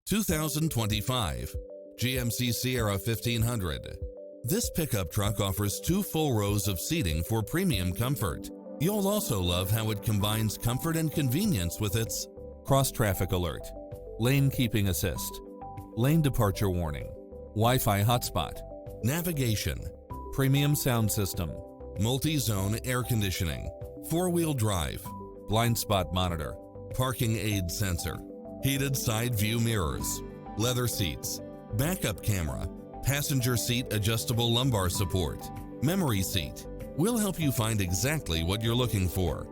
2025 GMC Sierra 1500. This pickup truck offers 2 full rows of seating for premium comfort. You'll also love how it combines comfort and convenience with its cross-traffic alert, lane keeping assist, lane departure warning, Wi-Fi hotspot, navigation, premium sound system, multi-zone air conditioning, 4-wheel drive, blind spot monitor, parking aid sensor, heated side view mirrors, leather seats, backup camera, passenger seat adjustable lumbar support, memory seat. We'll help you find exactly what you're looking for.